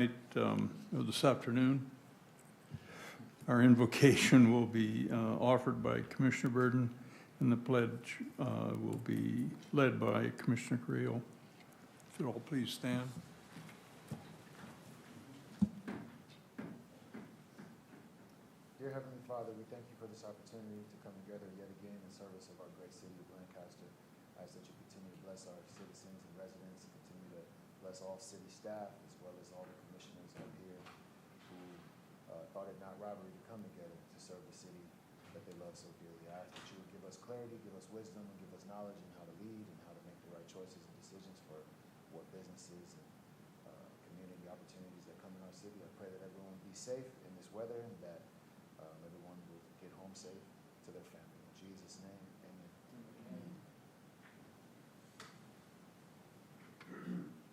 This afternoon. Our invocation will be offered by Commissioner Burden, and the pledge will be led by Commissioner Creel. If you'd all please stand. Dear Heavenly Father, we thank you for this opportunity to come together yet again in service of our great city of Lancaster. I ask that you continue to bless our citizens and residents, continue to bless all city staff, as well as all the commissioners up here who thought it not robbery to come together to serve the city that they love so dearly. I ask that you would give us clarity, give us wisdom, and give us knowledge in how to lead and how to make the right choices and decisions for what businesses and community opportunities that come in our city. I pray that everyone be safe in this weather and that everyone will get home safe to their family. In Jesus' name, amen.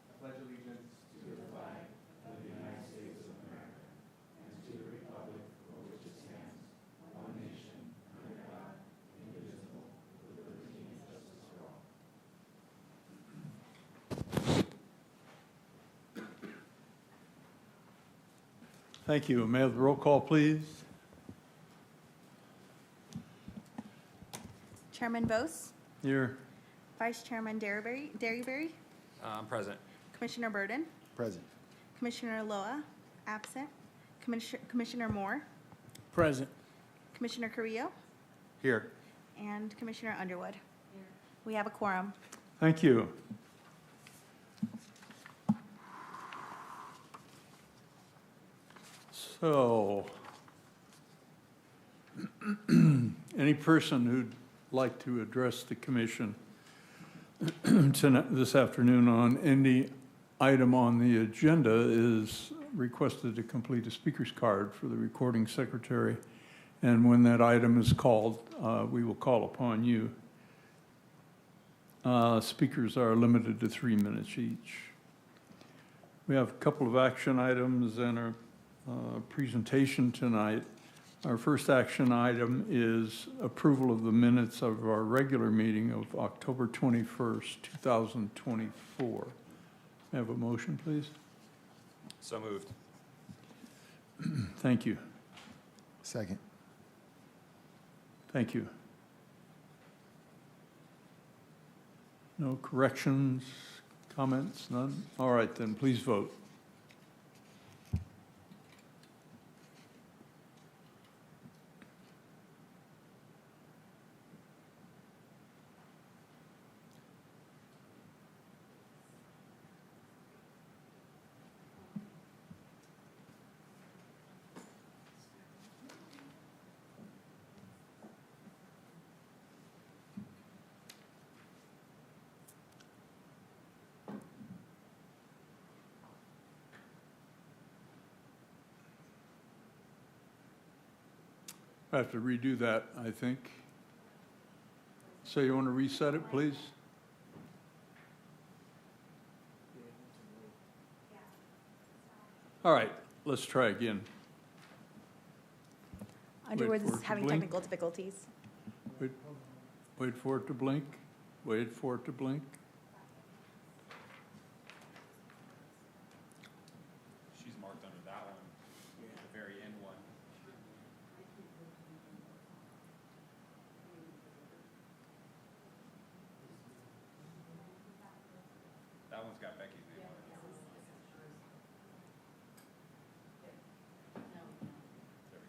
I pledge allegiance to the flag of the United States of America and to the republic for which it stands, one nation, under God, indivisible, with liberty and justice for all. Thank you. May I have the roll call, please? Chairman Bose, Here. Vice Chairman Derryberry, I'm present. Commissioner Burden, Present. Commissioner Loa, absent, Commissioner Moore, Present. Commissioner Carrillo, Here. and Commissioner Underwood. We have a quorum. Thank you. So, any person who'd like to address the commission this afternoon on any item on the agenda is requested to complete a speaker's card for the recording secretary. And when that item is called, we will call upon you. Speakers are limited to 3 minutes each. We have a couple of action items in our presentation tonight. Our first action item is approval of the minutes of our regular meeting of October 21st, 2024. May I have a motion, please? So moved. Thank you. Second. Thank you. No corrections, comments, none? All right, then, please vote. I have to redo that, I think. So you want to reset it, please? All right, let's try again. Underwood for it is to having blink. technical difficulties. Wait for it to blink. Wait for it to blink. She's marked under that one, the very end one. That one's got Becky's name on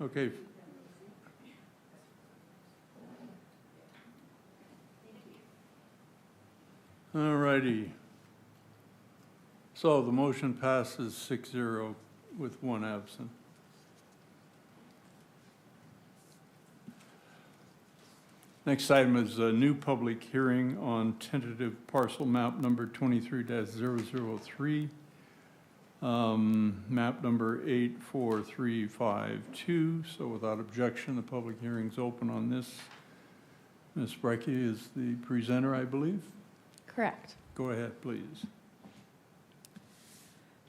it. Okay. All righty. So the motion passes 6-0 with one absent. Next item is a new public hearing on tentative parcel map number 23-003, map number 84352. So without objection, the public hearing's open on this. Ms. Brekke is the presenter, I believe. Correct. Go ahead, please.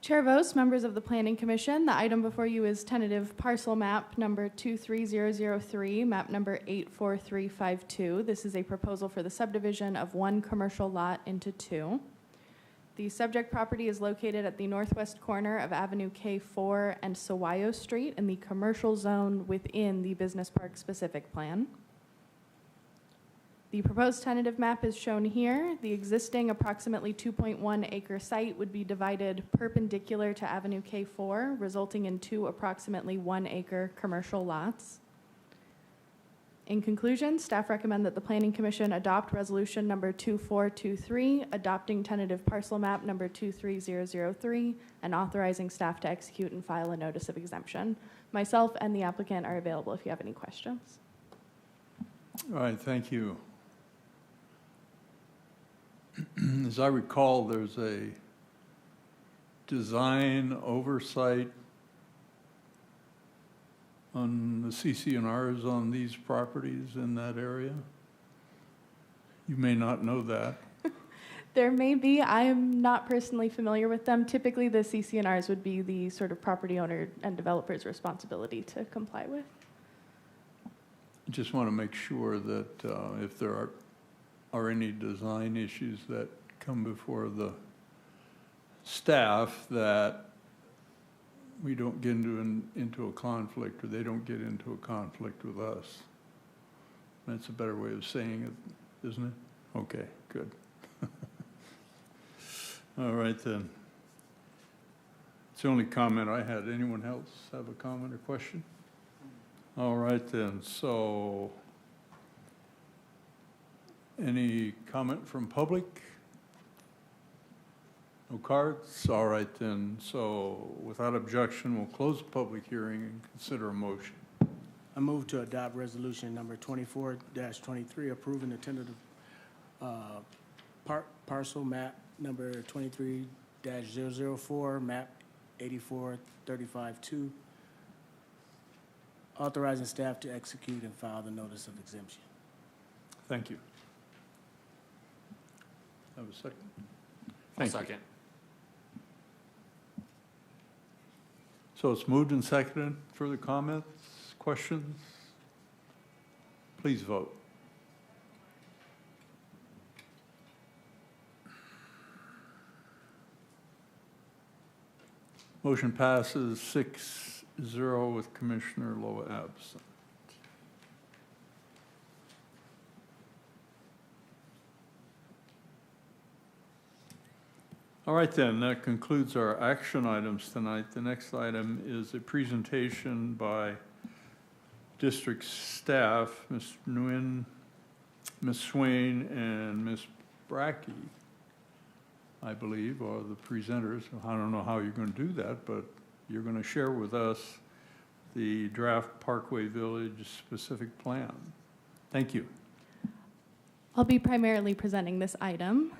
Chair Vos, members of the Planning Commission, the item before you is tentative parcel map number 23003, map number 84352. This is a proposal for the subdivision of one commercial lot into two. The subject property is located at the northwest corner of Avenue K4 and Sawayo Street in the commercial zone within the Business Park Specific Plan. The proposed tentative map is shown here. The existing approximately 2.1 acre site would be divided perpendicular to Avenue K4, resulting in 2 approximately 1 acre commercial lots. In conclusion, staff recommend that the Planning Commission adopt resolution number 2423, adopting tentative parcel map number 23003, and authorizing staff to execute and file a notice of exemption. Myself and the applicant are available if you have any questions. All right, thank you. As I recall, there's a design oversight on the CC&Rs on these properties in that area. You may not know that. There may be. I am not personally familiar with them. Typically, the CC&Rs would be the sort of property owner and developer's responsibility to comply with. I just want to make sure that if there are any design issues that come before the staff, that we don't get into a conflict, or they don't get into a conflict with us. That's a better way of saying it, isn't it? Okay, good. All right then. It's the only comment I had. Anyone else have a comment or question? All right then, so any comment from public? No cards? All right then, so without objection, we'll close the public hearing and consider a motion. I move to adopt resolution number 24-23, approving the tentative parcel map number 23-004, map 8435-2, authorizing staff to execute and file the notice of exemption. Thank you. Have a second? I'll Thank you. second. So it's moved and seconded. Further comments, questions? Please vote. Motion passes 6-0 with Commissioner Loa absent. All right then, that concludes our action items tonight. The next item is a presentation by district staff, Ms. Nguyen, Ms. Swain, and Ms. Brackey, I believe, are the presenters. I don't know how you're going to do that, but you're going to share with us the draft Parkway Village specific plan. Thank you. I'll be primarily presenting this item.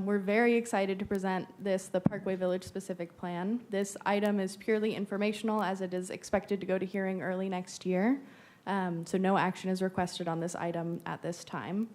We're very excited to present the Parkway Village specific plan. This item is purely informational, as it is expected to go to hearing early next year. So no action is requested on this item at this time.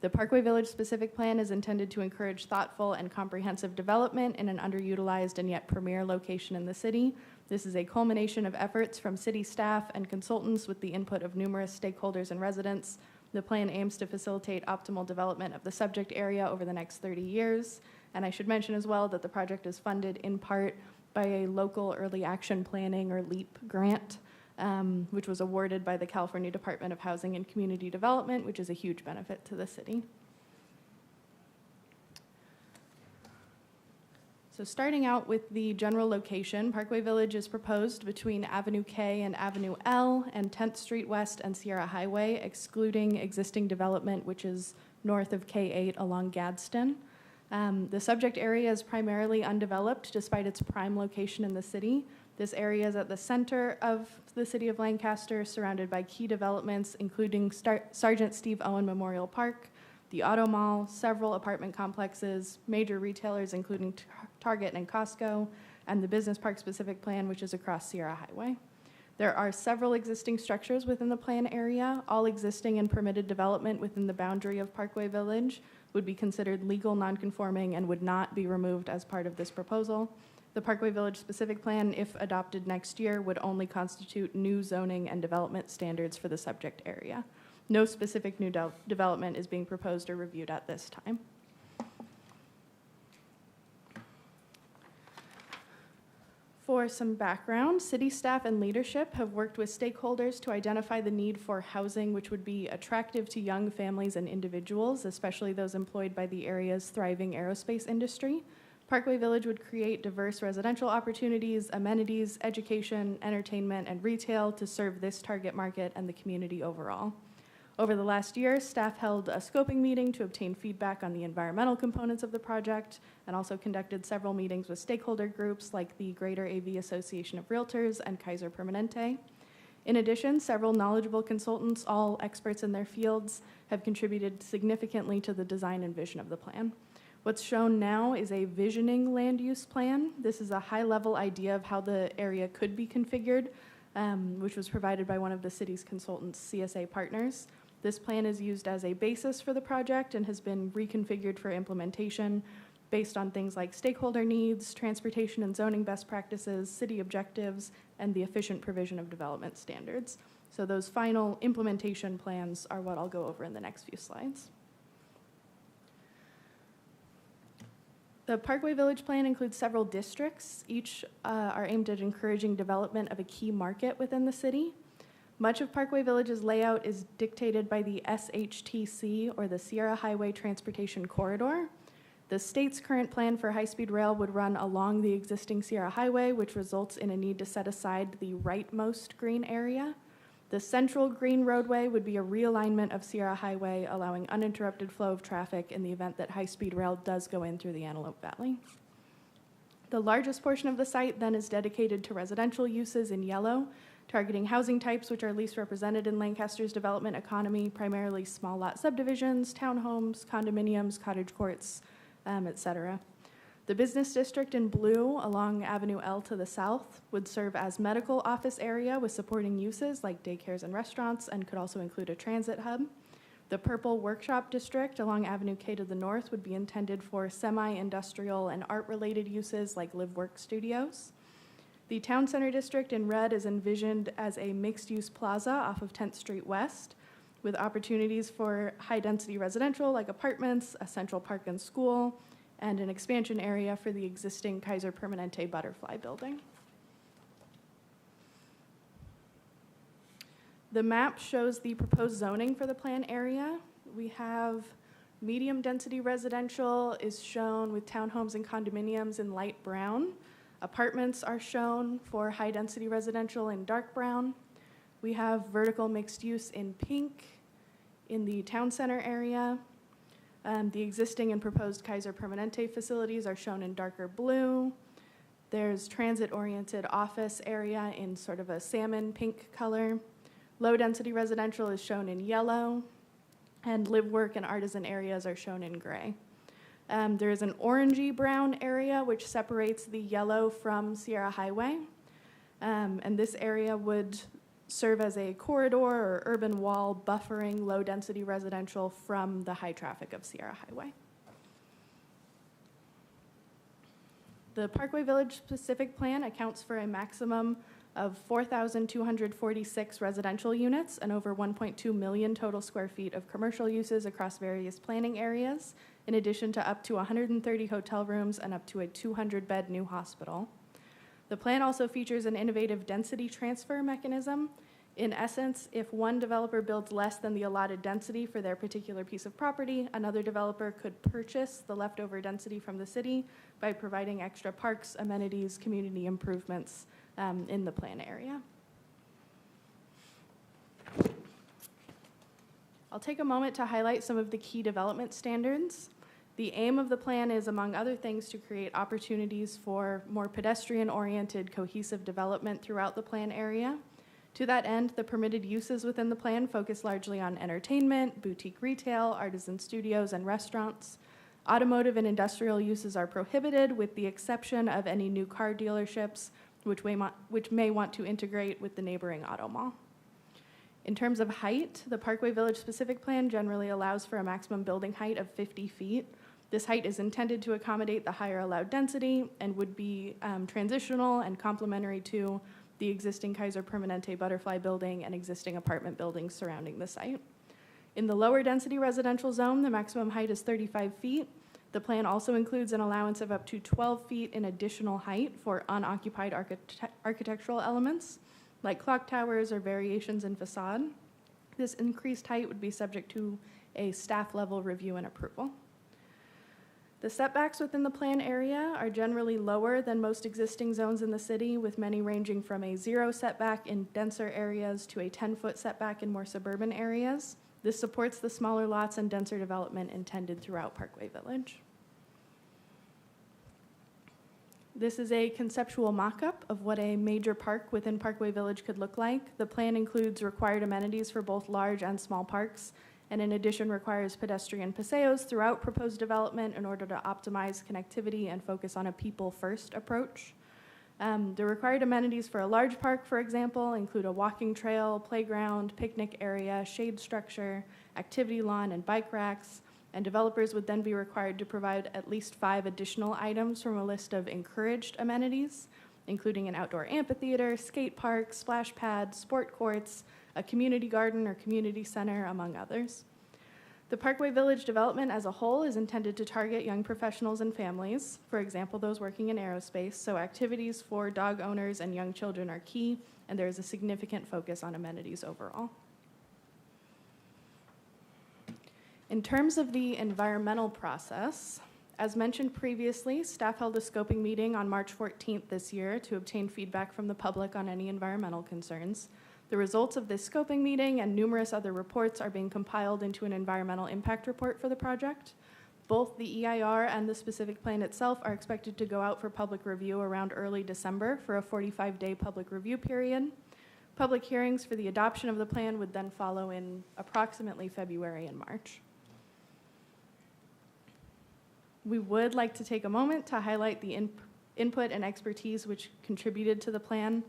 The Parkway Village specific plan is intended to encourage thoughtful and comprehensive development in an underutilized and yet premier location in the city. This is a culmination of efforts from city staff and consultants with the input of numerous stakeholders and residents. The plan aims to facilitate optimal development of the subject area over the next 30 years. And I should mention as well that the project is funded in part by a local early action planning, or LEAP grant, which was awarded by the California Department of Housing and Community Development, which is a huge benefit to the city. So starting out with the general location, Parkway Village is proposed between Avenue K and Avenue L and 10th Street West and Sierra Highway, excluding existing development, which is north of K8 along Gadsden. The subject area is primarily undeveloped despite its prime location in the city. This area is at the center of the city of Lancaster, surrounded by key developments, including Sergeant Steve Owen Memorial Park, the Auto Mall, several apartment complexes, major retailers including Target and Costco, and the Business Park Specific Plan, which is across Sierra Highway. There are several existing structures within the plan area. All existing and permitted development within the boundary of Parkway Village would be considered legal nonconforming and would not be removed as part of this proposal. The Parkway Village Specific Plan, if adopted next year, would only constitute new zoning and development standards for the subject area. No specific new development is being proposed or reviewed at this time. for some background, city staff and leadership have worked with stakeholders to identify the need for housing which would be attractive to young families and individuals, especially those employed by the area's thriving aerospace industry. Parkway Village would create diverse residential opportunities, amenities, education, entertainment, and retail to serve this target market and the community overall. Over the last year, staff held a scoping meeting to obtain feedback on the environmental components of the project and also conducted several meetings with stakeholder groups like the Greater AV Association of Realtors and Kaiser Permanente. In addition, several knowledgeable consultants, all experts in their fields, have contributed significantly to the design and vision of the plan. What's shown now is a visioning land use plan. This is a high-level idea of how the area could be configured, which was provided by one of the city's consultants, CSA Partners. This plan is used as a basis for the project and has been reconfigured for implementation based on things like stakeholder needs, transportation and zoning best practices, city objectives, and the efficient provision of development standards. So those final implementation plans are what I'll go over in the next few slides. The Parkway Village plan includes several districts. Each are aimed at encouraging development of a key market within the city. Much of Parkway Village's layout is dictated by the SHTC, or the Sierra Highway Transportation Corridor. The state's current plan for high-speed rail would run along the existing Sierra Highway, which results in a need to set aside the rightmost green area. The central green roadway would be a realignment of Sierra Highway, allowing uninterrupted flow of traffic in the event that high-speed rail does go in through the Antelope Valley. The largest portion of the site then is dedicated to residential uses in yellow, targeting housing types which are least represented in Lancaster's development economy, primarily small lot subdivisions, townhomes, condominiums, cottage courts, etc. The business district in blue along Avenue L to the south would serve as medical office area with supporting uses like daycares and restaurants, and could also include a transit hub. The purple workshop district along Avenue K to the north would be intended for semi-industrial and art-related uses like live-work studios. The town center district in red is envisioned as a mixed-use plaza off of 10th Street West, with opportunities for high-density residential like apartments, a central park and school, and an expansion area for the existing Kaiser Permanente Butterfly building. The map shows the proposed zoning for the plan area. We have medium-density residential is shown with townhomes and condominiums in light brown. Apartments are shown for high-density residential in dark brown. We have vertical mixed use in pink in the town center area. The existing and proposed Kaiser Permanente facilities are shown in darker blue. There's transit-oriented office area in sort of a salmon pink color. Low-density residential is shown in yellow, and live, work, and artisan areas are shown in gray. There is an orangey brown area which separates the yellow from Sierra Highway, and this area would serve as a corridor or urban wall buffering low-density residential from the high traffic of Sierra Highway. The Parkway Village specific plan accounts for a maximum of 4,246 residential units and over 1.2 million total square feet of commercial uses across various planning areas, in addition to up to 130 hotel rooms and up to a 200-bed new hospital. The plan also features an innovative density transfer mechanism. In essence, if one developer builds less than the allotted density for their particular piece of property, another developer could purchase the leftover density from the city by providing extra parks, amenities, community improvements in the plan area. I'll take a moment to highlight some of the key development standards. The aim of the plan is, among other things, to create opportunities for more pedestrian-oriented, cohesive development throughout the plan area. To that end, the permitted uses within the plan focus largely on entertainment, boutique retail, artisan studios, and restaurants. Automotive and industrial uses are prohibited, with the exception of any new car dealerships, which may want to integrate with the neighboring auto mall. In terms of height, the Parkway Village specific plan generally allows for a maximum building height of 50 feet. This height is intended to accommodate the higher allowed density and would be transitional and complementary to the existing Kaiser Permanente Butterfly building and existing apartment buildings surrounding the site. In the lower density residential zone, the maximum height is 35 feet. The plan also includes an allowance of up to 12 feet in additional height for unoccupied architectural elements, like clock towers or variations in facade. This increased height would be subject to a staff-level review and approval. The setbacks within the plan area are generally lower than most existing zones in the city, with many ranging from a 0 setback in denser areas to a 10-foot setback in more suburban areas. This supports the smaller lots and denser development intended throughout Parkway Village. This is a conceptual mock-up of what a major park within Parkway Village could look like. The plan includes required amenities for both large and small parks, and in addition requires pedestrian paseos throughout proposed development in order to optimize connectivity and focus on a people-first approach. The required amenities for a large park, for example, include a walking trail, playground, picnic area, shade structure, activity lawn, and bike racks, and developers would then be required to provide at least 5 additional items from a list of encouraged amenities, including an outdoor amphitheater, skate park, splash pad, sport courts, a community garden or community center, among others. The Parkway Village development as a whole is intended to target young professionals and families, for example, those working in aerospace, so activities for dog owners and young children are key, and there is a significant focus on amenities overall. In terms of the environmental process, as mentioned previously, staff held a scoping meeting on March 14th this year to obtain feedback from the public on any environmental concerns. The results of this scoping meeting and numerous other reports are being compiled into an environmental impact report for the project. Both the EIR and the specific plan itself are expected to go out for public review around early December for a 45-day public review period. Public hearings for the adoption of the plan would then follow in approximately February and March. We would like to take a moment to highlight the input and expertise which contributed to the plan.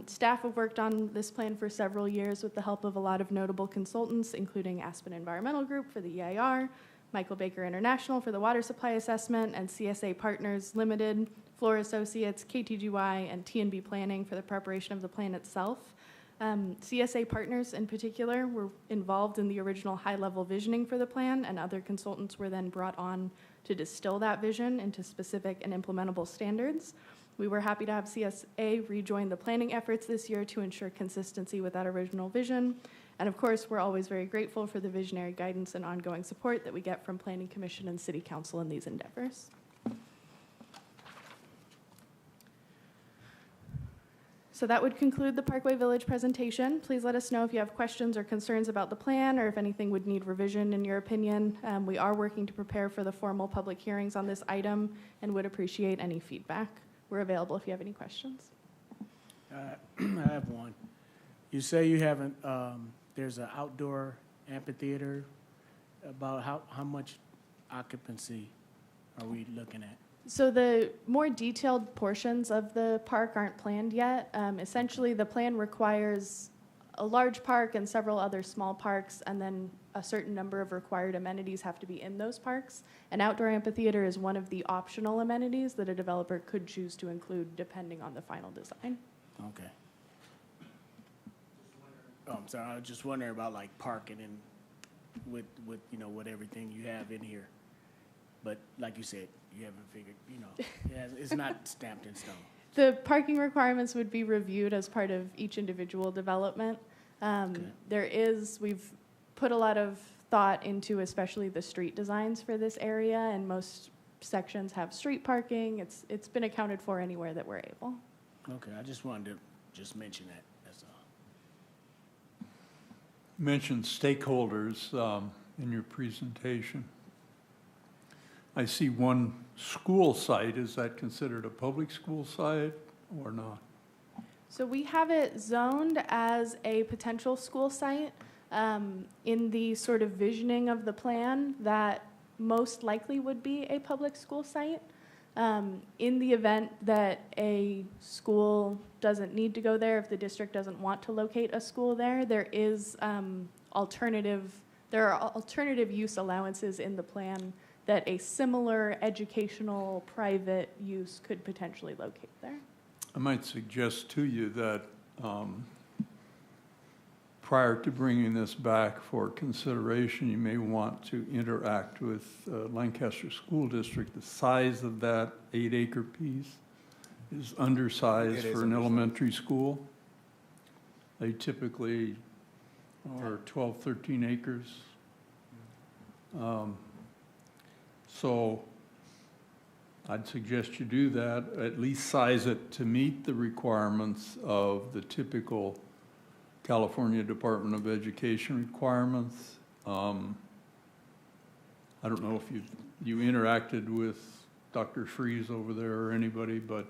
Staff have worked on this plan for several years with the help of a lot of notable consultants, including Aspen Environmental Group for the EIR, Michael Baker International for the Water Supply Assessment, and CSA Partners Limited, Floor Associates, KTGY, and TNB Planning for the preparation of the plan itself. CSA Partners in particular were involved in the original high-level visioning for the plan, and other consultants were then brought on to distill that vision into specific and implementable standards. We were happy to have CSA rejoin the planning efforts this year to ensure consistency with that original vision. And of course, we're always very grateful for the visionary guidance and ongoing support that we get from Planning Commission and City Council in these endeavors. So that would conclude the Parkway Village presentation. Please let us know if you have questions or concerns about the plan, or if anything would need revision in your opinion. We are working to prepare for the formal public hearings on this item and would appreciate any feedback. We're available if you have any questions. I have one. You say you haven't, there's an outdoor amphitheater. About how much occupancy are we looking at? So the more detailed portions of the park aren't planned yet. Essentially, the plan requires a large park and several other small parks, and then a certain number of required amenities have to be in those parks. An outdoor amphitheater is one of the optional amenities that a developer could choose to include depending on the final design. Okay. Oh, I'm sorry, I was just wondering about like parking and with with everything you have in here. But like you said, you haven't figured, it's not stamped in stone. The parking requirements would be reviewed as part of each individual development. We've put a lot of thought into especially the street designs for this area, and most sections have street parking. It's been accounted for anywhere that we're able. Okay, I just wanted to just mention that, that's all. You mentioned stakeholders in your presentation. I see one school site. Is that considered a public school site or not? So we have it zoned as a potential school site. In the sort of visioning of the plan, that most likely would be a public school site. In the event that a school doesn't need to go there, if the district doesn't want to locate a school there, there are alternative use allowances in the plan that a similar educational private use could potentially locate there. I might suggest to you that prior to bringing this back for consideration, you may want to interact with Lancaster School District. The size of that 8-acre piece is undersized It is for an undersized. elementary school. They typically are 12, 13 acres. So I'd suggest you do that, at least size it to meet the requirements of the typical California Department of Education requirements. I don't know if you interacted with Dr. Freeze over there or anybody, but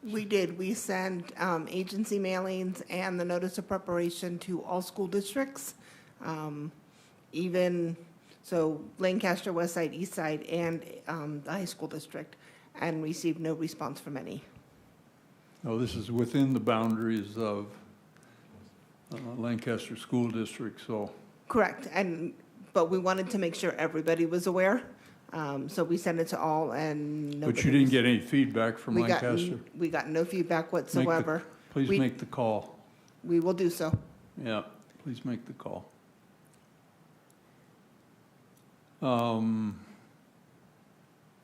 We did. We sent agency mailings and the notice of preparation to all school districts, even, so Lancaster, West Side, East Side, and the high school district, and received no response from any. no, this is within the boundaries of Lancaster School District, so. Correct, but we wanted to make sure everybody was aware, so we sent it to all, and nobody. But you didn't get any feedback from we got- Lancaster? We got no feedback whatsoever. Please we- make the call. We will do so. Yeah, please make the call.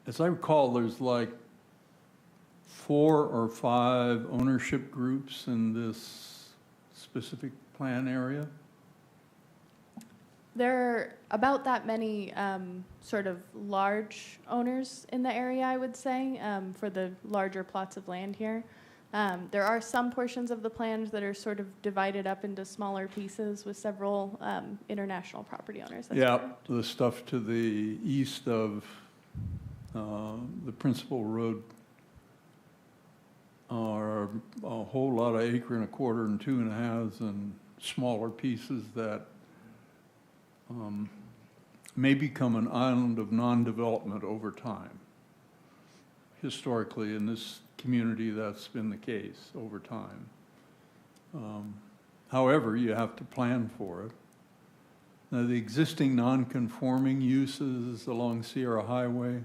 As I recall, there's like 4 or 5 ownership groups in this specific plan area. There are about that many sort of large owners in the area, I would say, for the larger plots of land here. There are some portions of the plans that are sort of divided up into smaller pieces with several international property owners. That's Yeah, correct. the stuff to the east of the principal road are a whole lot of 1.25 acres and 2.5 and smaller pieces that may become an island of non-development over time. Historically, in this community, that's been the case over time. However, you have to plan for it. Now, the existing non-conforming uses along Sierra Highway,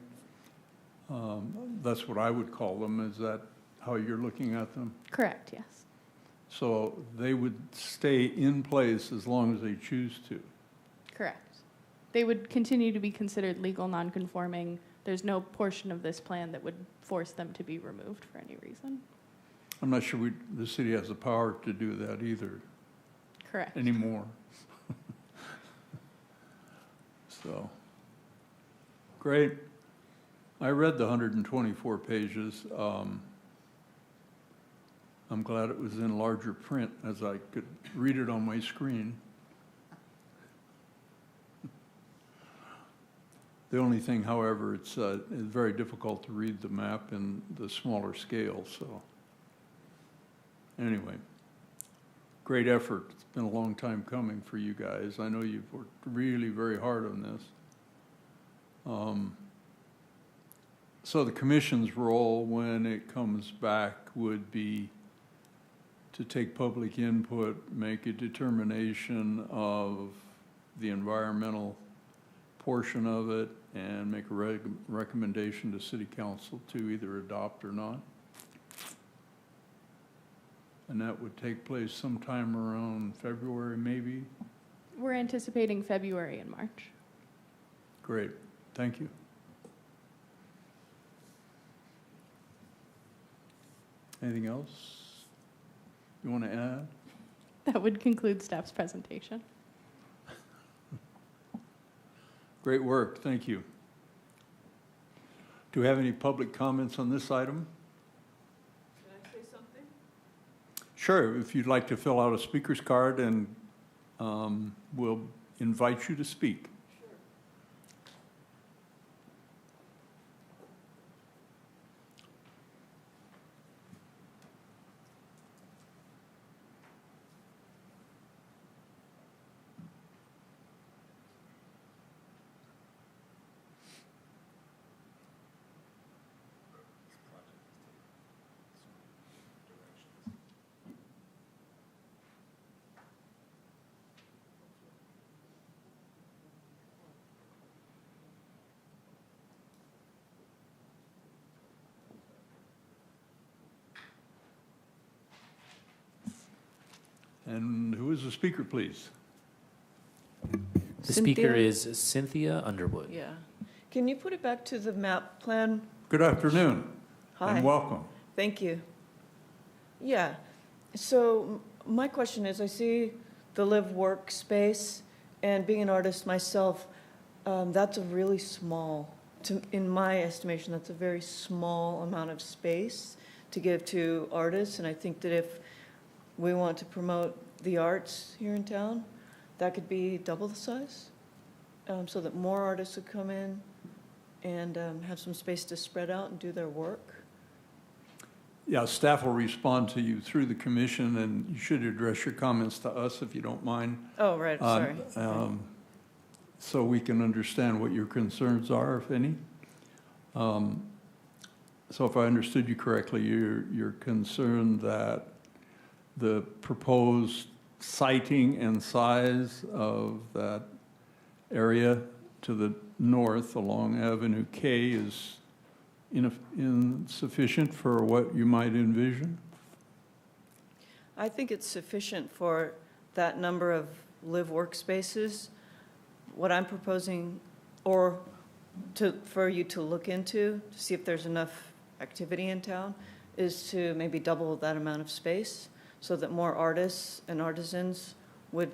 that's what I would call them. Is that how you're looking at them? Correct, yes. So they would stay in place as long as they choose to. Correct. They would continue to be considered legal nonconforming. There's no portion of this plan that would force them to be removed for any reason. I'm not sure the city has the power to do that either Correct. anymore. So, great. I read the 124 pages. I'm glad it was in larger print as I could read it on my screen. The only thing, however, it's very difficult to read the map in the smaller scale, so. Anyway, great effort. It's been a long time coming for you guys. I know you've worked really very hard on this. So the commission's role when it comes back would be to take public input, make a determination of the environmental portion of it, and make a recommendation to city council to either adopt or not. And that would take place sometime around February, maybe? We're anticipating February and March. Great, thank you. Anything else you want to add? That would conclude staff's presentation. Great work, thank you. Do we have any public comments on this item? Can I say something? Sure, if you'd like to fill out a speaker's card, and we'll invite you to speak. And who is the speaker, please? The speaker Cynthia? is Cynthia Underwood. Yeah. Can you put it back to the map plan? Good afternoon. Hi. And welcome. Thank you. Yeah. So my question is, I see the live work space, and being an artist myself, that's a really small, in my estimation, that's a very small amount of space to give to artists. And I think that if we want to promote the arts here in town, that could be double the size, so that more artists would come in and have some space to spread out and do their work. Yeah, staff will respond to you through the commission, and you should address your comments to us if you don't mind. Oh, right, sorry. So we can understand what your concerns are, if any. So if I understood you correctly, you're concerned that the proposed siting and size of that area to the north along Avenue K is insufficient for what you might envision? I think it's sufficient for that number of live workspaces. What I'm proposing, or for you to look into, to see if there's enough activity in town, is to maybe double that amount of space so that more artists and artisans would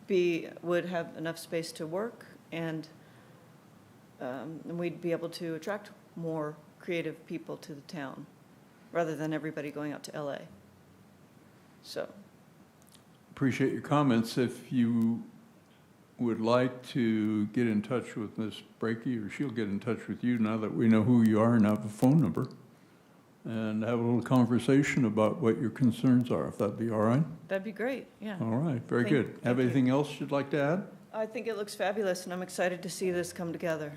have enough space to work, and we'd be able to attract more creative people to the town, rather than everybody going out to LA. So, Appreciate your comments. If you would like to get in touch with Ms. Brakey, or she'll get in touch with you now that we know who you are and have a phone number, and have a little conversation about what your concerns are, if that'd be all right? that'd be great, yeah. All right, very good. Have thank you. anything else you'd like to add? I think it looks fabulous, and I'm excited to see this come together.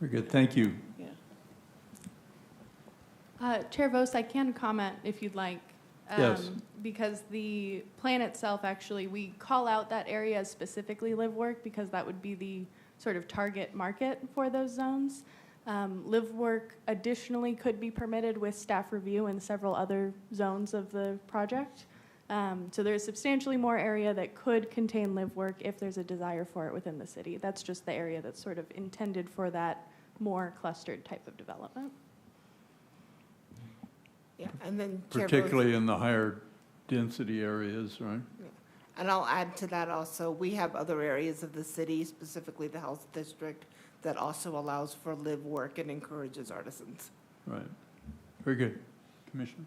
Very good, thank you. Yeah. Chair Vos, I can comment if you'd like. Yes. Because the plan itself, actually, we call out that area as specifically live work because that would be the sort of target market for those zones. Live work additionally could be permitted with staff review in several other zones of the project. So there's substantially more area that could contain live work if there's a desire for it within the city. That's just the area that's sort of intended for that more clustered type of development. Yeah, and then Chair Rose- Particularly in the higher density areas, right? And I'll add to that also, we have other areas of the city, specifically the health district, that also allows for live work and encourages artisans. Right. Very good. Commissioner,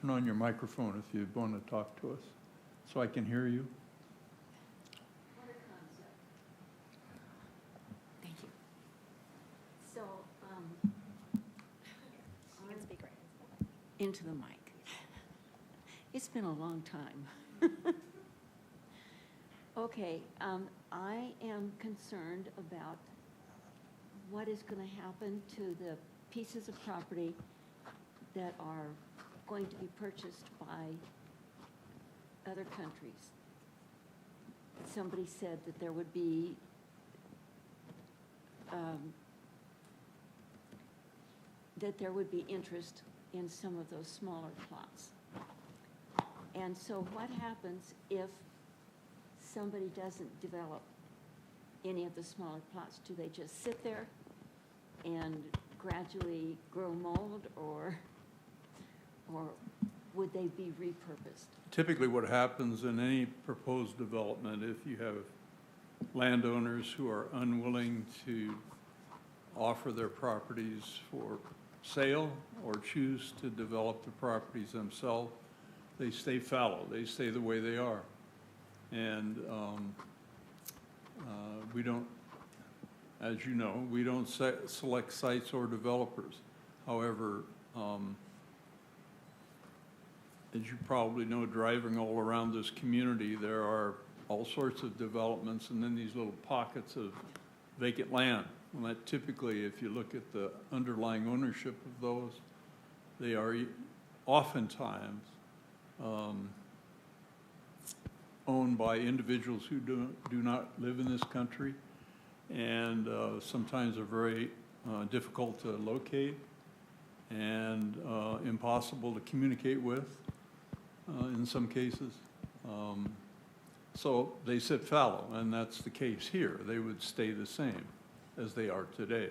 turn on your microphone if you want to talk to us, so I can hear you. Thank you. So, You can speak right. into the mic. It's been a long time. Okay, I am concerned about what is going to happen to the pieces of property that are going to be purchased by other countries. Somebody said that there would be interest in some of those smaller plots. And so what happens if somebody doesn't develop any of the smaller plots? Do they just sit there and gradually grow mold, or would they be repurposed? Typically what happens in any proposed development, if you have landowners who are unwilling to offer their properties for sale or choose to develop the properties themselves, they stay fallow, they stay the way they are. And we don't, as you know, we don't select sites or developers. However, as you probably know, driving all around this community, there are all sorts of developments and then these little pockets of vacant land. And that typically, if you look at the underlying ownership of those, they are oftentimes owned by individuals who do not live in this country, and sometimes are very difficult to locate and impossible to communicate with. in some cases. So they sit fallow, and that's the case here. They would stay the same as they are today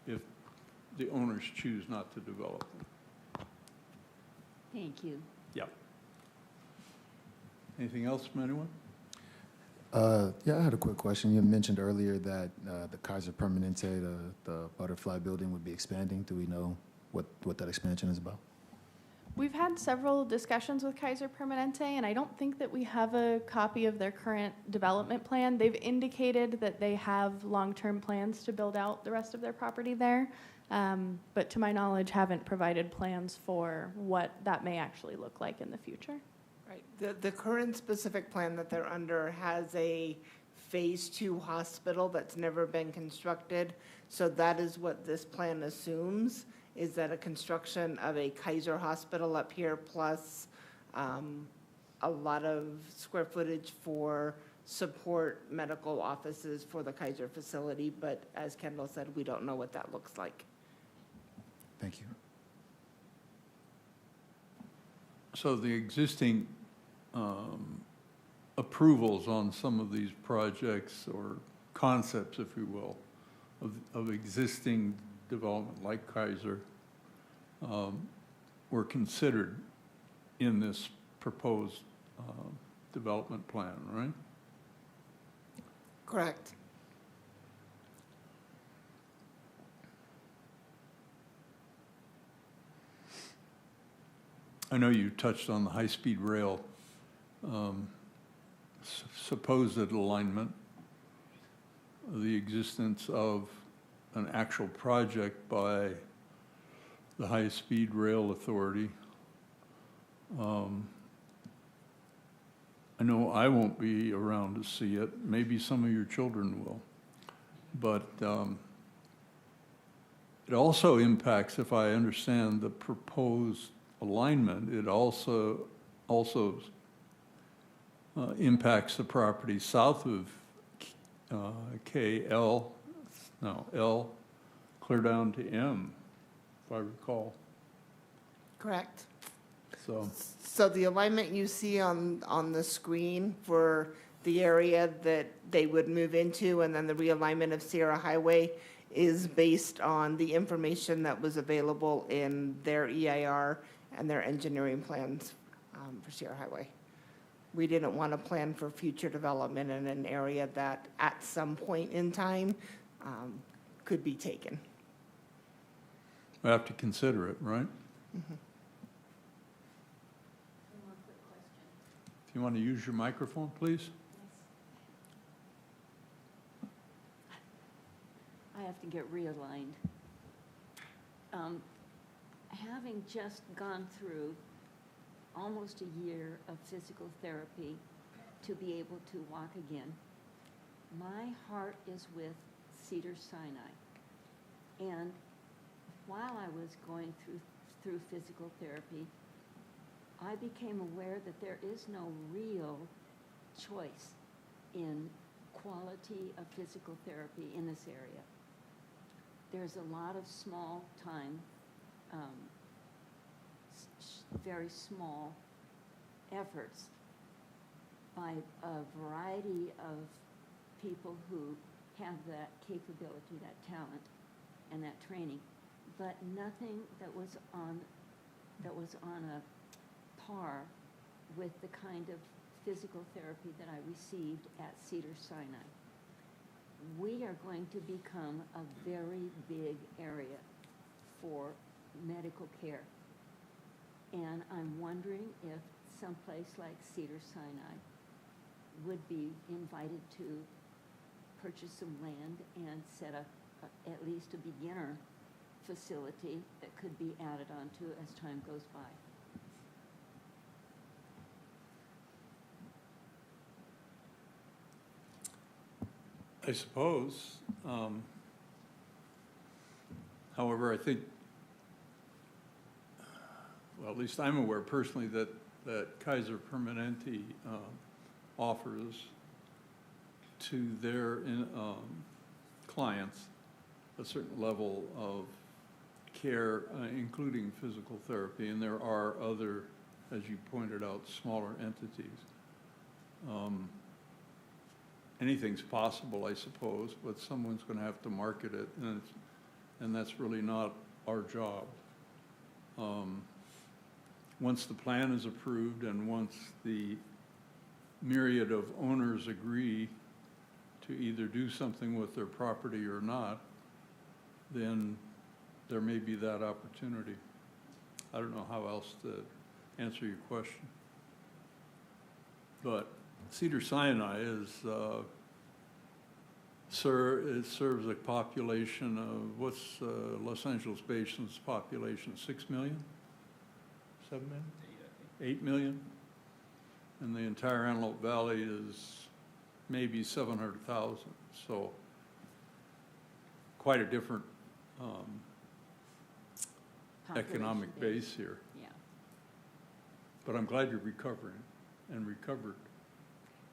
if the owners choose not to develop them. Thank you. Yep. Anything else from anyone? Yeah, I had a quick question. You mentioned earlier that the Kaiser Permanente, the Butterfly Building, would be expanding. Do we know what that expansion is about? We've had several discussions with Kaiser Permanente, and I don't think that we have a copy of their current development plan. They've indicated that they have long-term plans to build out the rest of their property there, but to my knowledge, haven't provided plans for what that may actually look like in the future. Right. The current specific plan that they're under has a Phase 2 hospital that's never been constructed. So that is what this plan assumes, is that a construction of a Kaiser hospital up here plus a lot of square footage for support medical offices for the Kaiser facility. But as Kendall said, we don't know what that looks like. Thank you. So the existing approvals on some of these projects or concepts, if you will, of existing development like Kaiser were considered in this proposed development plan, right? Correct. I know you touched on the high-speed rail supposed alignment, the existence of an actual project by the High-Speed Rail Authority. I know I won't be around to see it. Maybe some of your children will. But it also impacts, if I understand the proposed alignment, it also impacts the property south of L, clear down to M, if I recall. Correct. So, The alignment you see on the screen for the area that they would move into and then the realignment of Sierra Highway is based on the information that was available in their EIR and their engineering plans for Sierra Highway. We didn't want to plan for future development in an area that at some point in time could be taken. we have to consider it, right? Mhm. If you want to use your microphone, please. I have to get realigned. Having just gone through almost a year of physical therapy to be able to walk again, my heart is with Cedars-Sinai. And while I was going through physical therapy, I became aware that there is no real choice in quality of physical therapy in this area. There's a lot of small time, very small efforts by a variety of people who have that capability, that talent, and that training, but nothing that was on a par with the kind of physical therapy that I received at Cedars-Sinai. We are going to become a very big area for medical care. And I'm wondering if someplace like Cedars-Sinai would be invited to purchase some land and set up at least a beginner facility that could be added onto as time goes by. I suppose. However, I think, well, at least I'm aware personally that Kaiser Permanente offers to their clients a certain level of care, including physical therapy, and there are other as you pointed out, smaller entities. Anything's possible, I suppose, but someone's going to have to market it, and that's really not our job. Once the plan is approved and once the myriad of owners agree to either do something with their property or not, then there may be that opportunity. I don't know how else to answer your question. But Cedars-Sinai is, it serves a population of, what's Los Angeles Basin's population, 6 million? 7 million? 8 million? And the entire Antelope Valley is maybe 700,000, so quite a different economic Population base here. Yeah. But I'm glad you're recovering and recovered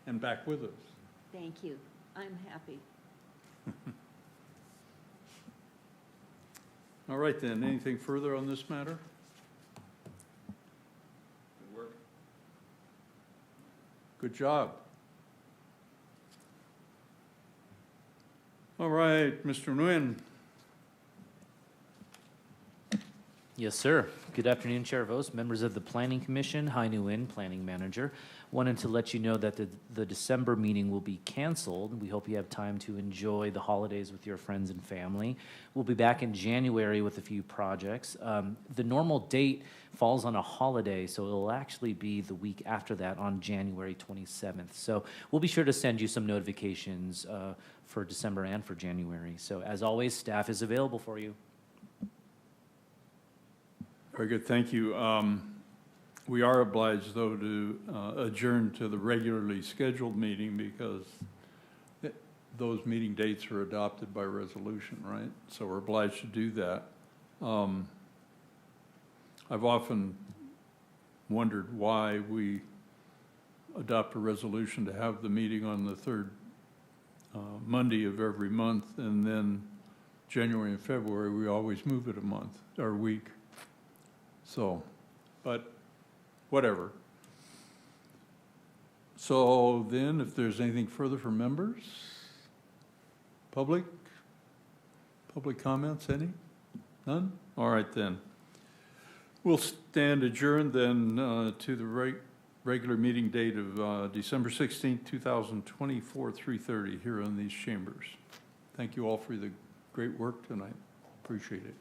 and back with us. Thank you. I'm happy. All right then, anything further on this matter? Good work. Good job. All right, Mr. Nguyen. Yes, sir. Good afternoon, Chair Vos, members of the Planning Commission. Hai Nguyen, Planning Manager. Wanted to let you know that the December meeting will be canceled. We hope you have time to enjoy the holidays with your friends and family. We'll be back in January with a few projects. The normal date falls on a holiday, so it'll actually be the week after that on January 27th. So we'll be sure to send you some notifications for December and for January. So as always, staff is available for you. Very good, thank you. We are obliged, though, to adjourn to the regularly scheduled meeting because those meeting dates are adopted by resolution, right? So we're obliged to do that. I've often wondered why we adopt a resolution to have the meeting on the third Monday of every month, and then January and February, we always move it a month or a week. So, but whatever. So then, if there's anything further from members? Public comments, any? None? All right then. We'll stand adjourned then to the regular meeting date of December 16th, 2024, 3:30 here in these chambers. Thank you all for the great work tonight. Appreciate it.